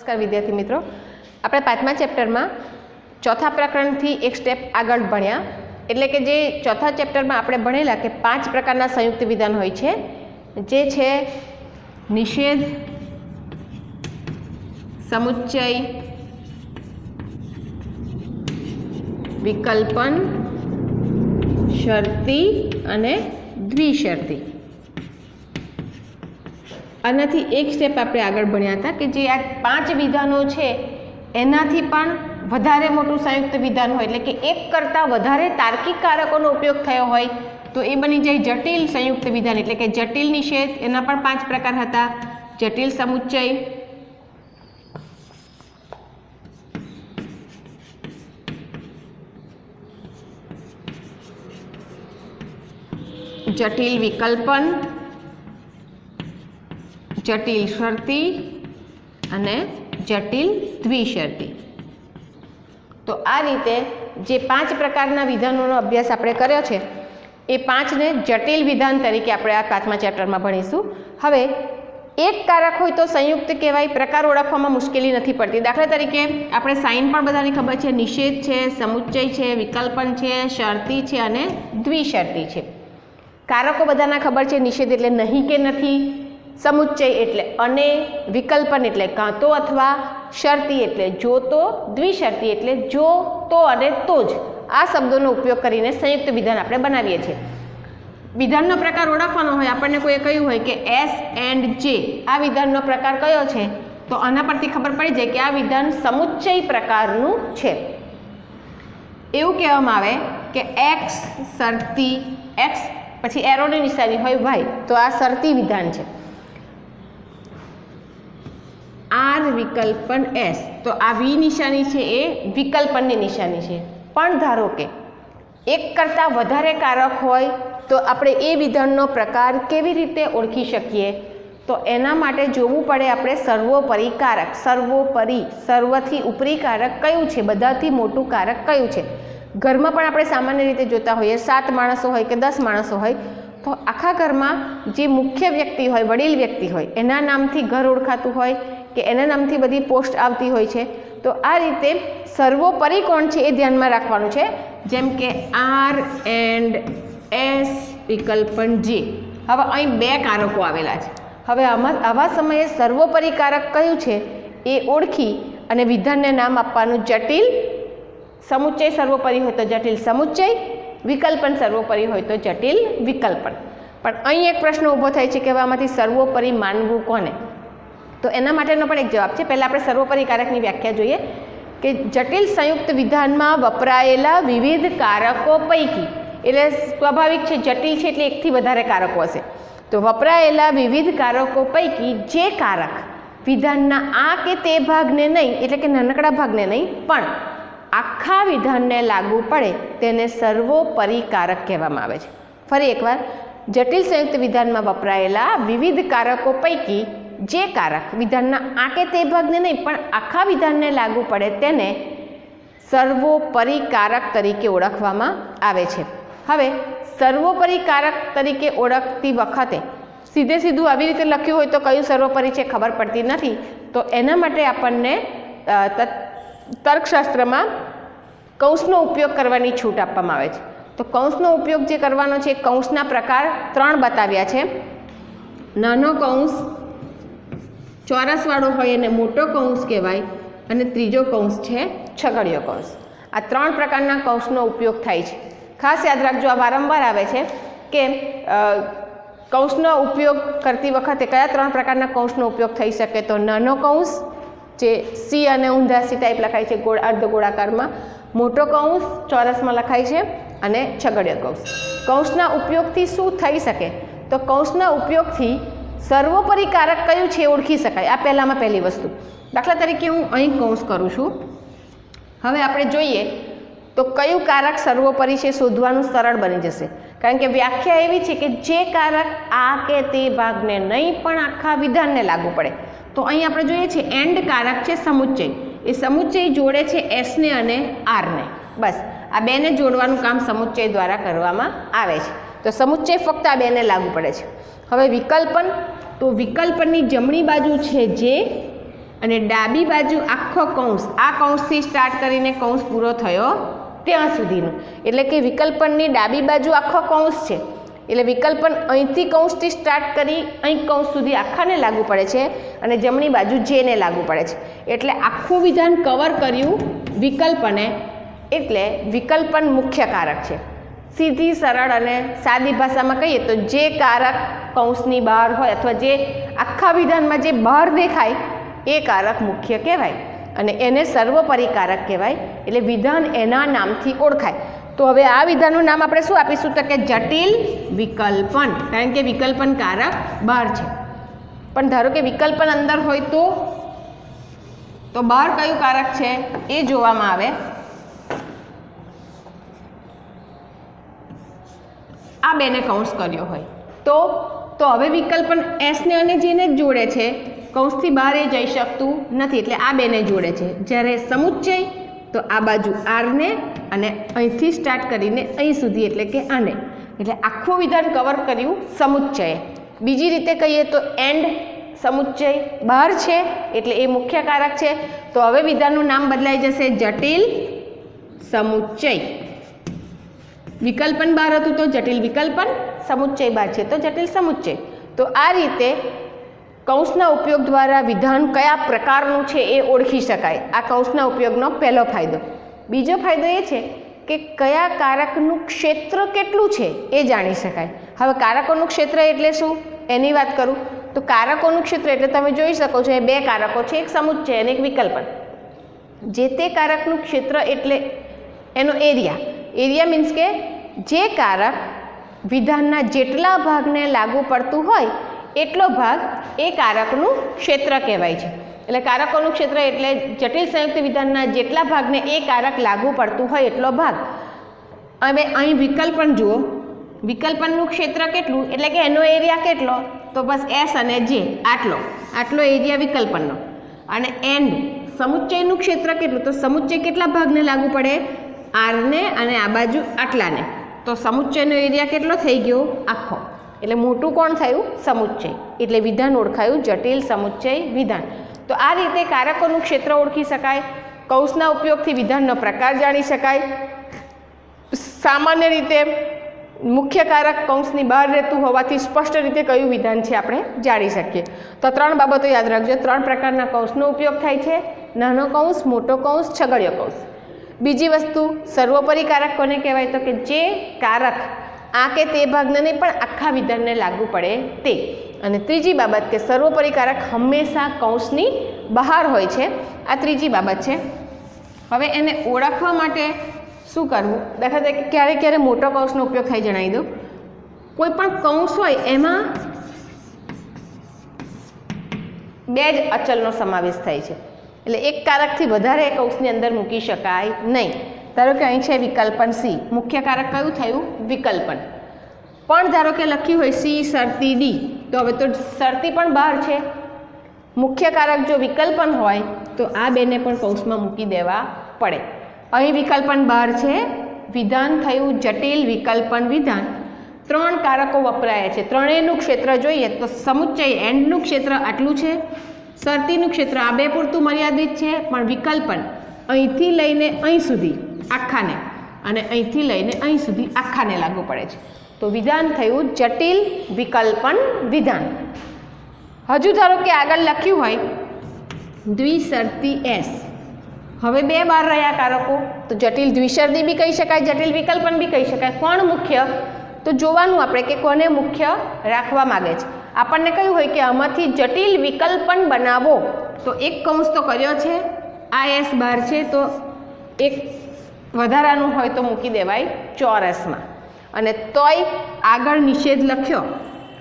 નમસ્કાર વિદ્યાર્થી મિત્રો, આપણે પાંચમા ચેપ્ટરમાં ચોથા પ્રકરણથી એક સ્ટેપ આગળ ભણ્યા. એટલે કે જે ચોથા ચેપ્ટરમાં આપણે ભણેલા કે 5 પ્રકારના સંયુક્ત વિધાન હોય છે, જે છે નિષેધ, સમુચ્ચય, વિકલ્પન, શરતી અને દ્વિશરતી. આનાથી એક સ્ટેપ આપણે આગળ ભણ્યા હતા કે જે આ 5 વિધાનો છે એનાથી પણ વધારે મોટું સંયુક્ત વિધાન હોય, એટલે કે એક કરતાં વધારે તાર્કિક કારકોનો ઉપયોગ થયો હોય તો એ બની જાય જટિલ સંયુક્ત વિધાન. એટલે કે જટિલ નિષેધ, એના પણ 5 પ્રકાર હતા. જટિલ સમુચ્ચય, જટિલ વિકલ્પન, જટિલ શરતી અને જટિલ દ્વિશરતી. તો આ રીતે જે 5 પ્રકારના વિધાનોનો અભ્યાસ આપણે કર્યો છે એ 5ને જટિલ વિધાન તરીકે આપણે આ 5મા ચેપ્ટરમાં ભણીશું. હવે એક કારક હોય તો સંયુક્ત કહેવાય, પ્રકાર ઓળખવામાં મુશ્કેલી નથી પડતી. દાખલા તરીકે આપણે સાઇન પણ બધાને ખબર છે, નિષેધ છે, સમુચ્ચય છે, વિકલ્પન છે, શરતી છે અને દ્વિશરતી છે. કારકો બધાના ખબર છે. નિષેધ એટલે નહીં કે નથી, સમુચ્ચય એટલે અને, વિકલ્પન એટલે કાં તો અથવા, શરતી એટલે જો તો, દ્વિશરતી એટલે જો તો અને તો જ. આ શબ્દોનો ઉપયોગ કરીને સંયુક્ત વિધાન આપણે બનાવીએ છીએ. વિધાનનો પ્રકાર ઓળખવાનો હોય, આપણને કોઈએ કહ્યું હોય કે એસ એન્ડ જે આ વિધાનનો પ્રકાર કયો છે, તો આના પરથી ખબર પડી જાય કે આ વિધાન સમુચ્ચય પ્રકારનું છે. એવું કહેવામાં આવે કે એક્સ શરતી, એક્સ પછી એરોની નિશાની હોય વાય, તો આ શરતી વિધાન છે. આર વિકલ્પન એસ, તો આ વી નિશાની છે એ વિકલ્પનની નિશાની છે. પણ ધારો કે એક કરતાં વધારે કારક હોય તો આપણે એ વિધાનનો પ્રકાર કેવી રીતે ઓળખી શકીએ? તો એના માટે જોવું પડે આપણે સર્વોપરી કારક. સર્વોપરી, સર્વથી ઉપરી કારક કયું છે, બધાથી મોટું કારક કયું છે. ઘરમાં પણ આપણે સામાન્ય રીતે જોતા હોઈએ, 7 માણસો હોય કે 10 માણસો હોય તો આખા ઘરમાં જે મુખ્ય વ્યક્તિ હોય, વડીલ વ્યક્તિ હોય, એના નામથી ઘર ઓળખાતું હોય કે એના નામથી બધી પોસ્ટ આવતી હોય છે. તો આ રીતે સર્વોપરી કોણ છે એ ધ્યાનમાં રાખવાનું છે. જેમ કે આર એન્ડ એસ વિકલ્પન જે. હવે અહીં 2 કારકો આવેલા છે. હવે આવા સમયે સર્વોપરી કારક કયું છે એ ઓળખી અને વિધાનને નામ આપવાનું. જટિલ સમુચ્ચય સર્વોપરી હોય તો જટિલ સમુચ્ચય, વિકલ્પન સર્વોપરી હોય તો જટિલ વિકલ્પન. પણ અહીં એક પ્રશ્ન ઊભો થાય છે કે હવે આમાંથી સર્વોપરી માનવું કોને? તો એના માટેનો પણ એક જવાબ છે. પહેલાં આપણે સર્વોપરી કારકની વ્યાખ્યા જોઈએ કે જટિલ સંયુક્ત વિધાનમાં વપરાયેલા વિવિધ કારકો પૈકી, એટલે સ્વાભાવિક છે જટિલ છે એટલે એકથી વધારે કારકો હશે, તો વપરાયેલા વિવિધ કારકો પૈકી જે કારક વિધાનના આ કે તે ભાગને નહીં, એટલે કે નાનકડા ભાગને નહીં પણ આખા વિધાનને લાગુ પડે તેને સર્વોપરી કારક કહેવામાં આવે છે. ફરી એકવાર, જટિલ સંયુક્ત વિધાનમાં વપરાયેલા વિવિધ કારકો પૈકી જે કારક વિધાનના આ કે તે ભાગને નહીં પણ આખા વિધાનને લાગુ પડે તેને સર્વોપરી કારક તરીકે ઓળખવામાં આવે છે. હવે સર્વોપરી કારક તરીકે ઓળખતી વખતે સીધું આવી રીતે લખ્યું હોય તો કયું સર્વોપરી છે ખબર પડતી નથી. તો એના માટે આપણને તર્કશાસ્ત્રમાં કૌંસનો ઉપયોગ કરવાની છૂટ આપવામાં આવે છે. તો કૌંસનો ઉપયોગ જે કરવાનો છે, કૌંસના પ્રકાર 3 બતાવ્યા છે. નાનો કૌંસ, ચોરસવાળો હોય એને મોટો કૌંસ કહેવાય, અને ત્રીજો કૌંસ છે છગડીયો કૌંસ. આ 3 પ્રકારના કૌંસનો ઉપયોગ થાય છે. ખાસ યાદ રાખજો, આ વારંવાર આવે છે કે કૌંસનો ઉપયોગ કરતી વખતે કયા 3 પ્રકારના કૌંસનો ઉપયોગ થઈ શકે? તો નાનો કૌંસ જે સી અને ઊંધા સી ટાઈપ લખાય છે અર્ધ ગોળાકારમાં, મોટો કૌંસ ચોરસમાં લખાય છે, અને છગડીયો કૌંસ. કૌંસના ઉપયોગથી શું થઈ શકે? તો કૌંસના ઉપયોગથી સર્વોપરી કારક કયું છે ઓળખી શકાય. આ પહેલી વસ્તુ. દાખલા તરીકે હું અહીં કૌંસ કરું છું. હવે આપણે જોઈએ તો કયું કારક સર્વોપરી છે શોધવાનું સરળ બની જશે, કારણ કે વ્યાખ્યા એવી છે કે જે કારક આ કે તે ભાગને નહીં પણ આખા વિધાનને લાગુ પડે. તો અહીં આપણે જોઈએ છે એન્ડ કારક છે સમુચ્ચય. એ સમુચ્ચય જોડે છે એસને અને આરને. બસ આ 2ને જોડવાનું કામ સમુચ્ચય દ્વારા કરવામાં આવે છે. તો સમુચ્ચય ફક્ત આ 2ને લાગુ પડે છે. હવે વિકલ્પન, તો વિકલ્પનની જમણી બાજુ છે જે અને ડાબી બાજુ આખો કૌંસ, આ કૌંસથી સ્ટાર્ટ કરીને કૌંસ પૂરો થયો ત્યાં સુધીનું, એટલે કે વિકલ્પનની ડાબી બાજુ આખો કૌંસ છે, એટલે વિકલ્પન અહીંથી કૌંસથી સ્ટાર્ટ કરી અહીં કૌંસ સુધી આખાને લાગુ પડે છે અને જમણી બાજુ જેને લાગુ પડે છે, એટલે આખું વિધાન કવર કર્યું વિકલ્પને, એટલે વિકલ્પન મુખ્ય કારક છે. સીધી સરળ અને સાદી ભાષામાં કહીએ તો જે કારક કૌંસની બહાર હોય અથવા જે આખા વિધાનમાં જે બહાર દેખાય એ કારક મુખ્ય કહેવાય અને એને સર્વોપરી કારક કહેવાય, એટલે વિધાન એના નામથી ઓળખાય. તો હવે આ વિધાનનું નામ આપણે શું આપીશું તો કે જટિલ વિકલ્પન, કારણ કે વિકલ્પન કારક બહાર છે. પણ ધારો કે વિકલ્પન અંદર હોય તો બહાર કયું કારક છે એ જોવામાં આવે. આ બેને કૌંસ કર્યો હોય તો હવે વિકલ્પન એસને અને જેને જ જોડે છે, કૌંસથી બહાર એ જઈ શકતું નથી, એટલે આ બેને જોડે છે. જ્યારે સમુચ્ચય તો આ બાજુ આરને અને અહીંથી સ્ટાર્ટ કરીને અહીં સુધી, એટલે કે આને, એટલે આખું વિધાન કવર કર્યું સમુચ્ચયે. બીજી રીતે કહીએ તો એન્ડ સમુચ્ચય બહાર છે એટલે એ મુખ્ય કારક છે. તો હવે વિધાનનું નામ બદલાઈ જશે જટિલ સમુચ્ચય. વિકલ્પન બહાર હતું તો જટિલ વિકલ્પન, સમુચ્ચય બહાર છે તો જટિલ સમુચ્ચય. તો આ રીતે કૌંસના ઉપયોગ દ્વારા વિધાન કયા પ્રકારનું છે એ ઓળખી શકાય. આ કૌંસના ઉપયોગનો પહેલો ફાયદો. બીજો ફાયદો એ છે કે કયા કારકનું ક્ષેત્ર કેટલું છે એ જાણી શકાય. હવે કારકોનું ક્ષેત્ર એટલે શું એની વાત કરું તો કારકોનું ક્ષેત્ર એટલે તમે જોઈ શકો છો એ બે કારકો છે, એક સમુચ્ચય અને એક વિકલ્પન. જે તે કારકનું ક્ષેત્ર એટલે એનો એરિયા. એરિયા મીન્સ કે જે કારક વિધાનના જેટલા ભાગને લાગુ પડતું હોય એટલો ભાગ એ કારકનું ક્ષેત્ર કહેવાય છે. એટલે કારકોનું ક્ષેત્ર એટલે જટિલ સંયુક્ત વિધાનના જેટલા ભાગને એ કારક લાગુ પડતું હોય એટલો ભાગ. હવે અહીં વિકલ્પન જુઓ, વિકલ્પનનું ક્ષેત્ર કેટલું એટલે કે એનો એરિયા કેટલો તો બસ એસ અને જે આટલો એરિયા વિકલ્પનનો. અને એન્ડ સમુચ્ચયનું ક્ષેત્ર કેટલું તો સમુચ્ચય કેટલા ભાગને લાગુ પડે આરને અને આ બાજુ આટલાને, તો સમુચ્ચયનો એરિયા કેટલો થઈ ગયો આખો, એટલે મોટું કોણ થયું સમુચ્ચય, એટલે વિધાન ઓળખાયું જટિલ સમુચ્ચય વિધાન. તો આ રીતે કારકોનું ક્ષેત્ર ઓળખી શકાય. કૌંસના ઉપયોગથી વિધાનનો પ્રકાર જાણી શકાય. સામાન્ય રીતે મુખ્ય કારક કૌંસની બહાર રહેતું હોવાથી સ્પષ્ટ રીતે કયું વિધાન છે આપણે જાણી શકીએ. તો 3 બાબતો યાદ રાખજો. 3 પ્રકારના કૌંસનો ઉપયોગ થાય છે, નાનો કૌંસ, મોટો કૌંસ, છગડીયો કૌંસ. બીજી વસ્તુ સર્વોપરી કારક કોને કહેવાય તો કે જે કારક આ કે તે ભાગને નહીં પણ આખા વિધાનને લાગુ પડે તે. અને ત્રીજી બાબત કે સર્વોપરી કારક હંમેશા કૌંસની બહાર હોય છે. આ ત્રીજી બાબત છે. હવે એને ઓળખવા માટે શું કરવું, દાખલા તરીકે ક્યારે ક્યારે મોટો કૌંસનો ઉપયોગ થાય જણાવી દઉં. કોઈ પણ કૌંસ હોય એમાં 2 જ અચલનો સમાવેશ થાય છે, એટલે એક કારકથી વધારે કૌંસની અંદર મૂકી શકાય નહીં. ધારો કે અહીં છે વિકલ્પન સી, મુખ્ય કારક કયું થયું વિકલ્પન. પણ ધારો કે લખ્યું હોય સી શરતી ડી, તો હવે તો શરતી પણ બહાર છે. મુખ્ય કારક જો વિકલ્પન હોય તો આ બેને પણ કૌંસમાં મૂકી દેવા પડે. અહીં વિકલ્પન બહાર છે, વિધાન થયું જટિલ વિકલ્પન વિધાન. 3 કારકો વપરાયા છે. ત્રણેયનું ક્ષેત્ર જોઈએ તો સમુચ્ચય એન્ડનું ક્ષેત્ર આટલું છે, શરતીનું ક્ષેત્ર આ બે પૂરતું મર્યાદિત છે, પણ વિકલ્પન અહીંથી લઈને અહીં સુધી આખાને અને અહીંથી લઈને અહીં સુધી આખાને લાગુ પડે છે. તો વિધાન થયું જટિલ વિકલ્પન વિધાન. હજુ ધારો કે આગળ લખ્યું હોય દ્વિશરતી એસ, હવે 2 બહાર રહ્યા કારકો, તો જટિલ દ્વિશરતી બી કહી શકાય, જટિલ વિકલ્પન બી કહી શકાય. કોણ મુખ્ય તો જોવાનું આપણે કે કોને મુખ્ય રાખવા માગે છે. આપણને કહ્યું હોય કે આમાંથી જટિલ વિકલ્પન બનાવો તો એક કૌંસ તો કર્યો છે, આ એસ બહાર છે તો એક વધારાનું હોય તો મૂકી દેવાય ચોરસમાં. અને તોય આગળ નિષેધ લખ્યો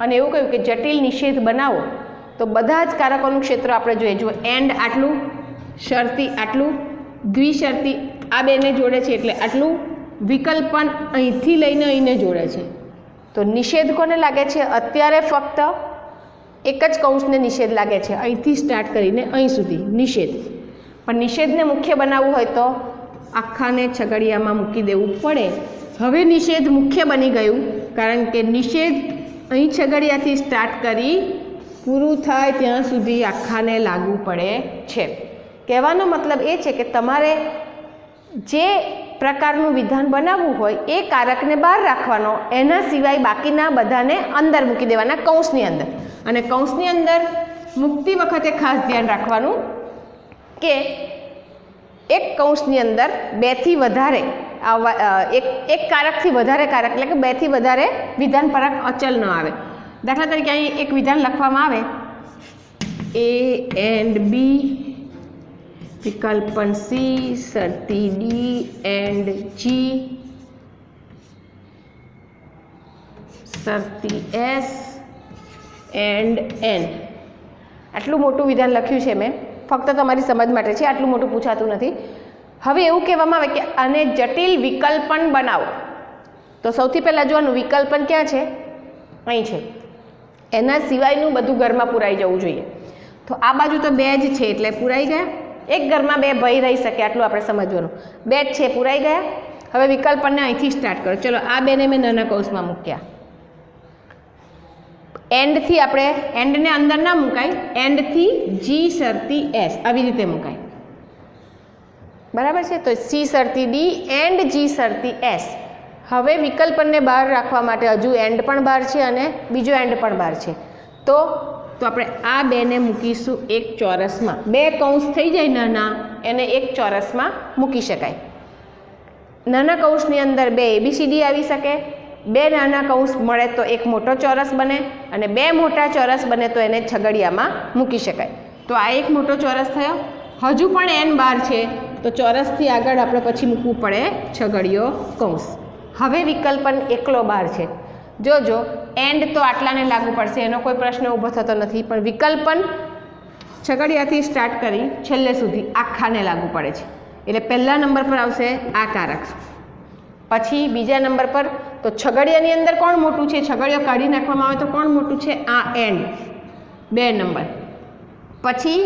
અને એવું કહ્યું કે જટિલ નિષેધ બનાવો તો બધા જ કારકોનું ક્ષેત્ર આપણે જોઈએ. જો એન્ડ આટલું, શરતી આટલું, દ્વિશરતી આ બેને જોડે છે એટલે આટલું, વિકલ્પન અહીંથી લઈને અહીંને જોડે છે. તો નિષેધ કોને લાગે છે અત્યારે ફક્ત એક જ કૌંસને નિષેધ લાગે છે, અહીંથી સ્ટાર્ટ કરીને અહીં સુધી નિષેધ. પણ નિષેધને મુખ્ય બનાવવું હોય તો આખાને છગડિયામાં મૂકી દેવું પડે. હવે નિષેધ મુખ્ય બની ગયું કારણ કે નિષેધ અહીં છગડિયાથી સ્ટાર્ટ કરી પૂરું થાય ત્યાં સુધી આખાને લાગુ પડે છે. કહેવાનો મતલબ એ છે કે તમારે જે પ્રકારનું વિધાન બનાવવું હોય એ કારકને બહાર રાખવાનો, એના સિવાય બાકીના બધાને અંદર મૂકી દેવાના કૌંસની અંદર. અને કૌંસની અંદર મૂકતી વખતે ખાસ ધ્યાન રાખવાનું કે એક કૌંસની અંદર બેથી વધારે એક કારકથી વધારે કારક એટલે કે બેથી વધારે વિધાન પરક અચલ ન આવે. દાખલા તરીકે અહીં એક વિધાન લખવામાં આવે A and B વિકલ્પન C શરતી D and G શરતી S and N. આટલું મોટું વિધાન લખ્યું છે મેં, ફક્ત તમારી સમજ માટે છે, આટલું મોટું પૂછાતું નથી. હવે એવું કહેવામાં આવે કે આને જટિલ વિકલ્પન બનાવો. તો સૌથી પહેલાં જોવાનું વિકલ્પન ક્યાં છે, અહીં છે. એના સિવાયનું બધું ઘરમાં પુરાઈ જવું જોઈએ. તો આ બાજુ તો 2 જ છે એટલે પુરાઈ ગયા. એક ઘરમાં 2 ભય રહી શકે આટલું આપણે સમજવાનું. 2 જ છે, પુરાઈ ગયા. હવે વિકલ્પનને અહીંથી સ્ટાર્ટ કરો. ચલો આ 2ને મેં નાના કૌંસમાં મૂક્યા. એન્ડથી આપણે એન્ડને અંદર ના મુકાય, એન્ડથી G શરતી S આવી રીતે મુકાય. બરાબર છે. તો C શરતી D એન્ડ G શરતી S. હવે વિકલ્પનને બહાર રાખવા માટે હજુ એન્ડ પણ બહાર છે અને બીજો એન્ડ પણ બહાર છે. તો આપણે આ 2ને મૂકીશું એક ચોરસમાં. 2 કૌંસ થઈ જાય નાના, એને એક ચોરસમાં મૂકી શકાય. નાના કૌંસની અંદર 2 ABCD આવી શકે. 2 નાના કૌંસ મળે તો એક મોટો ચોરસ બને અને 2 મોટા ચોરસ બને તો એને છગડિયામાં મૂકી શકાય. તો આ એક મોટો ચોરસ થયો. હજુ પણ n બહાર છે તો ચોરસથી આગળ આપણે પછી મૂકવું પડે છગડીયો કૌંસ. હવે વિકલ્પન એકલો બહાર છે. જોજો એન્ડ તો આટલાને લાગુ પડશે, એનો કોઈ પ્રશ્ન ઊભો થતો નથી, પણ વિકલ્પન છગડિયાથી સ્ટાર્ટ કરી છેલ્લે સુધી આખાને લાગુ પડે છે. એટલે પહેલા નંબર પર આવશે આ કારક, પછી બીજા નંબર પર તો છગડિયાની અંદર કોણ મોટું છે, છગડિયો કાઢી નાખવામાં આવે તો કોણ મોટું છે, આ એન્ડ 2 નંબર. પછી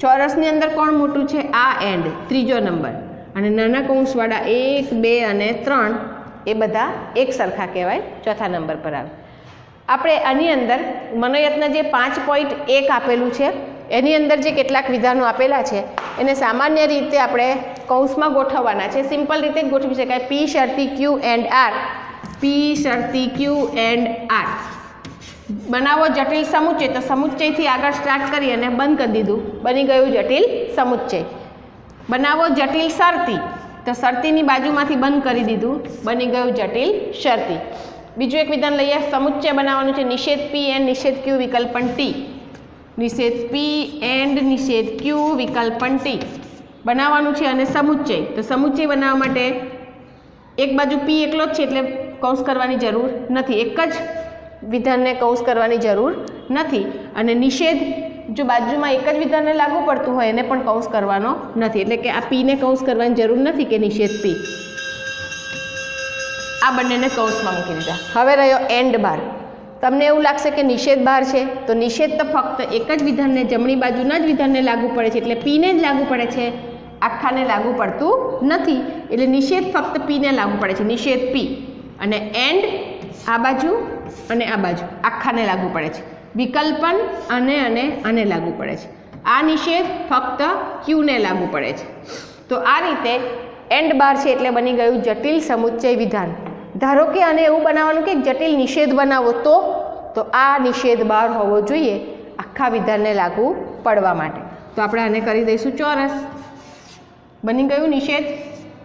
ચોરસની અંદર કોણ મોટું છે, આ એન્ડ 3જો નંબર. અને નાના કૌંસવાળા 1 2 અને 3 એ બધા એક સરખા કહેવાય, ચોથા નંબર પર આવે. આપણે આની અંદર મનોયત્ન જે 5.1 આપેલું છે એની અંદર જે કેટલાક વિધાનો આપેલા છે એને સામાન્ય રીતે આપણે કૌંસમાં ગોઠવવાના છે. સિમ્પલ રીતે જ ગોઠવી શકાય. P શરતી Q એન્ડ R, P શરતી Q એન્ડ R. બનાવો જટિલ સમુચ્ચય, તો સમુચ્ચયથી આગળ સ્ટાર્ટ કરી અને બંધ કરી દીધું, બની ગયું જટિલ સમુચ્ચય. બનાવો જટિલ શરતી, તો શરતીની બાજુમાંથી બંધ કરી દીધું, બની ગયું જટિલ શરતી. બીજું એક વિધાન લઈએ. સમુચ્ચય બનાવવાનું છે નિષેધ P એન્ડ નિષેધ Q વિકલ્પન T. નિષેધ P એન્ડ નિષેધ Q વિકલ્પન T બનાવવાનું છે. અને સમુચ્ચય, તો સમુચ્ચય બનાવવા માટે એક બાજુ P એકલો જ છે એટલે કૌંસ કરવાની જરૂર નથી, એક જ વિધાનને કૌંસ કરવાની જરૂર નથી. અને નિષેધ જો બાજુમાં એક જ વિધાનને લાગુ પડતું હોય એને પણ કૌંસ કરવાનો નથી, એટલે કે આ Pને કૌંસ કરવાની જરૂર નથી કે નિષેધ P. આ બંનેને કૌંસમાં મૂકી દીધા. હવે રહ્યો એન્ડ બાર. તમને એવું લાગશે કે નિષેધ બહાર છે, તો નિષેધ તો ફક્ત એક જ વિધાનને, જમણી બાજુના જ વિધાનને લાગુ પડે છે એટલે Pને જ લાગુ પડે છે, આખાને લાગુ પડતું નથી. એટલે નિષેધ ફક્ત Pને લાગુ પડે છે, નિષેધ P. અને એન્ડ આ બાજુ અને આ બાજુ આખાને લાગુ પડે છે. વિકલ્પન આને લાગુ પડે છે. આ નિષેધ ફક્ત Qને લાગુ પડે છે. તો આ રીતે એન્ડ બાર છે એટલે બની ગયું જટિલ સમુચ્ચય વિધાન. ધારો કે આને એવું બનાવવાનું કે જટિલ નિષેધ બનાવો તો આ નિષેધ બાર હોવો જોઈએ આખા વિધાનને લાગુ પડવા માટે. તો આપણે આને કરી દઈશું ચોરસ. બની ગયું નિષેધ,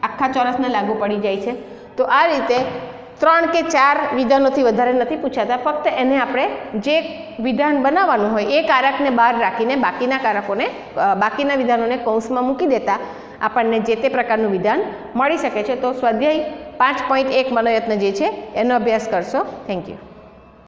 આખા ચોરસને લાગુ પડી જાય છે. તો આ રીતે 3 કે 4 વિધાનોથી વધારે નથી પૂછાતા, ફક્ત એને આપણે જે વિધાન બનાવવાનું હોય એ કારકને બહાર રાખીને બાકીના વિધાનોને કૌંસમાં મૂકી દેતા આપણને જે તે પ્રકારનું વિધાન મળી શકે છે. તો સ્વાધ્યાય 5.1 મનોયત્ન જે છે એનો અભ્યાસ કરશો. Thank you.